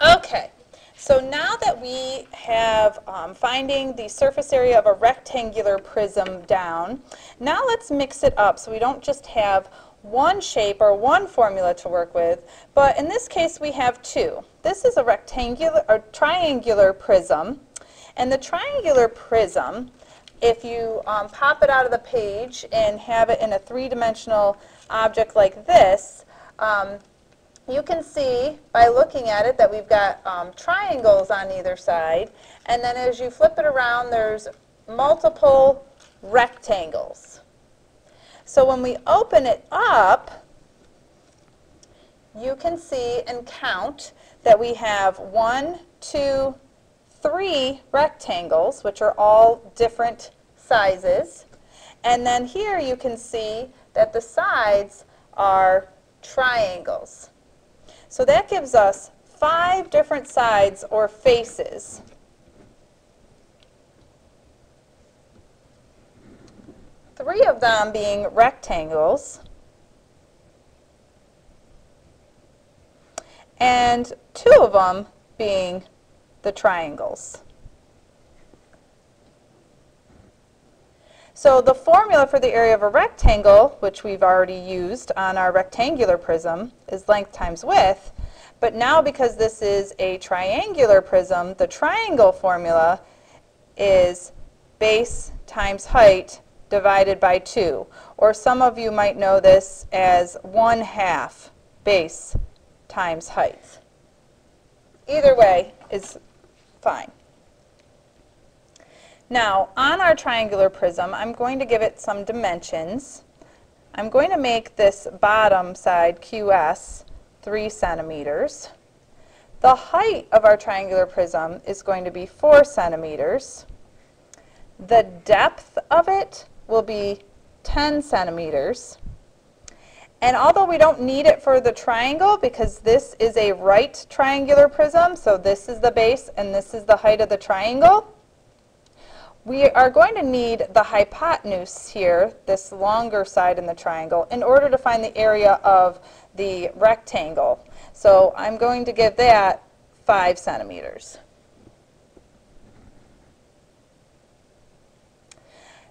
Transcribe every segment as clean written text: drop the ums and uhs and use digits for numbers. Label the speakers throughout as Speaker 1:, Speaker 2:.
Speaker 1: Okay, so now that we have finding the surface area of a rectangular prism down, now let's mix it up so we don't just have one shape or one formula to work with, but in this case we have two. This is a rectangular or triangular prism, and the triangular prism, if you pop it out of the page and have it in a three-dimensional object like this, you can see by looking at it that we've got triangles on either side, and then as you flip it around there's multiple rectangles. So when we open it up, you can see and count that we have 1, 2, 3 rectangles, which are all different sizes. And then here you can see that the sides are triangles. So that gives us 5 different sides or faces. Three of them being rectangles, and 2 of them being the triangles. So the formula for the area of a rectangle, which we've already used on our rectangular prism, is length times width. But now because this is a triangular prism, the triangle formula is base times height divided by 2. Or some of you might know this as 1/2 base times height. Either way is fine. Now, on our triangular prism, I'm going to give it some dimensions. I'm going to make this bottom side QS 3 centimeters. The height of our triangular prism is going to be 4 centimeters. The depth of it will be 10 centimeters. And although we don't need it for the triangle because this is a right triangular prism, so this is the base and this is the height of the triangle, we are going to need the hypotenuse here, this longer side in the triangle, in order to find the area of the rectangle. So I'm going to give that 5 centimeters.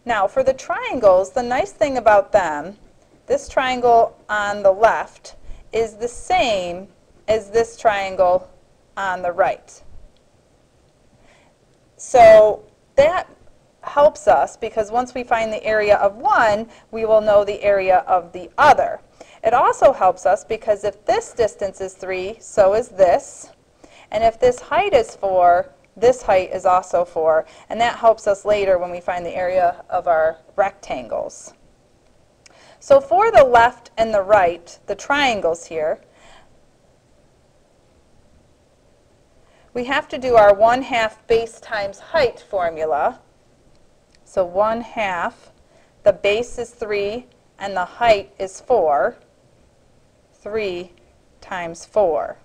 Speaker 1: Now for the triangles, the nice thing about them, this triangle on the left is the same as this triangle on the right. So that helps us because once we find the area of one, we will know the area of the other. It also helps us because if this distance is 3, so is this. And if this height is 4, this height is also 4. And that helps us later when we find the area of our rectangles. So for the left and the right, the triangles here, we have to do our 1/2 base times height formula. So 1/2, the base is 3 and the height is 4. 3 times 4.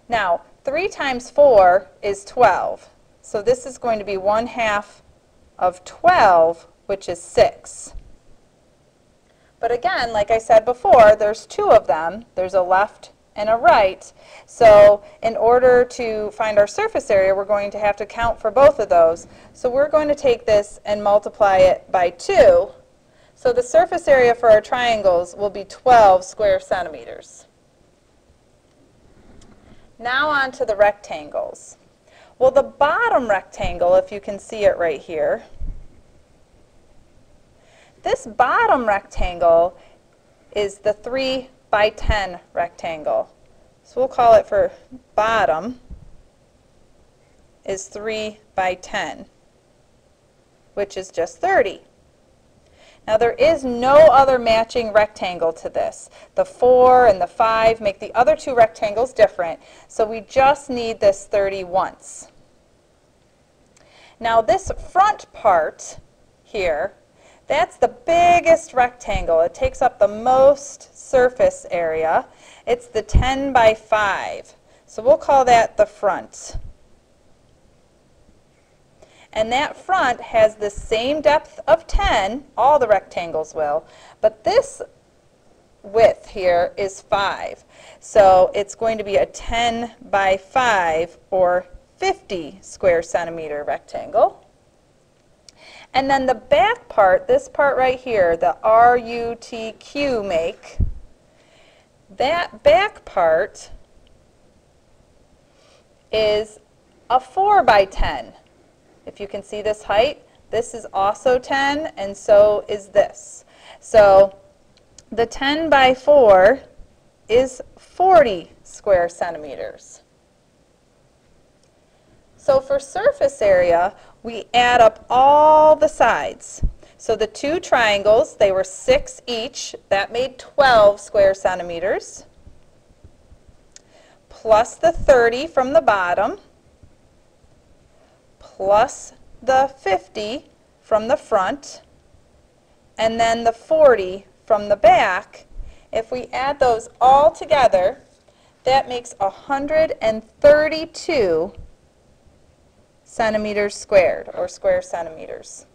Speaker 1: Now 3 times 4 is 12. So this is going to be 1/2 of 12, which is 6. But again, like I said before, there's 2 of them. There's a left and a right. So in order to find our surface area, we're going to have to count for both of those. So we're going to take this and multiply it by 2. So the surface area for our triangles will be 12 square centimeters. Now on to the rectangles. Well, the bottom rectangle, if you can see it right here, this bottom rectangle is the 3 by 10 rectangle. So we'll call it for bottom is 3 by 10, which is just 30. Now there is no other matching rectangle to this. The 4 and the 5 make the other 2 rectangles different, so we just need this 30 once. Now this front part here, that's the biggest rectangle. It takes up the most surface area. It's the 10 by 5. So we'll call that the front. And that front has the same depth of 10, all the rectangles will, but this width here is 5. So it's going to be a 10 by 5 or 50 square centimeter rectangle. And then the back part, this part right here, the RUTQ make, that back part is a 4 by 10. If you can see this height, this is also 10, and so is this. So the 10 by 4 is 40 square centimeters. So for surface area, we add up all the sides. So the two triangles, they were 6 each. That made 12 square centimeters. Plus the 30 from the bottom. Plus the 50 from the front. And then the 40 from the back. If we add those all together, that makes 132 centimeters squared, or square centimeters.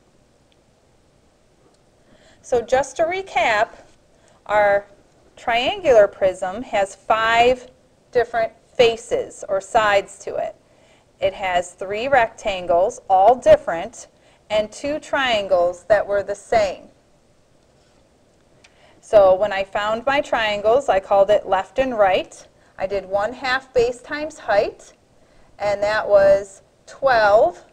Speaker 1: So just to recap, our triangular prism has 5 different faces or sides to it. It has 3 rectangles, all different, and 2 triangles that were the same. So when I found my triangles, I called it left and right. I did 1/2 base times height, and that was 12,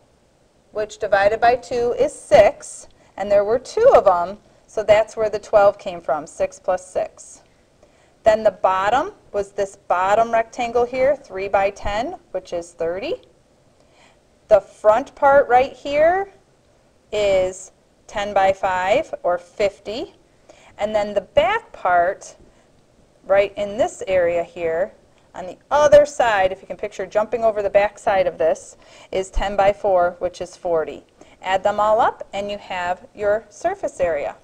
Speaker 1: which divided by 2 is 6, and there were 2 of them, so that's where the 12 came from, 6 plus 6. Then the bottom was this bottom rectangle here, 3 by 10, which is 30. The front part right here is 10 by 5, or 50. And then the back part, right in this area here, on the other side, if you can picture jumping over the back side of this, is 10 by 4, which is 40. Add them all up, and you have your surface area.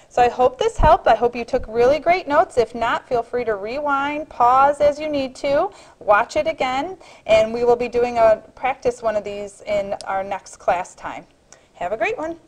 Speaker 1: So I hope this helped. I hope you took really great notes. If not, feel free to rewind, pause as you need to, watch it again, and we will be doing a practice one of these in our next class time. Have a great one.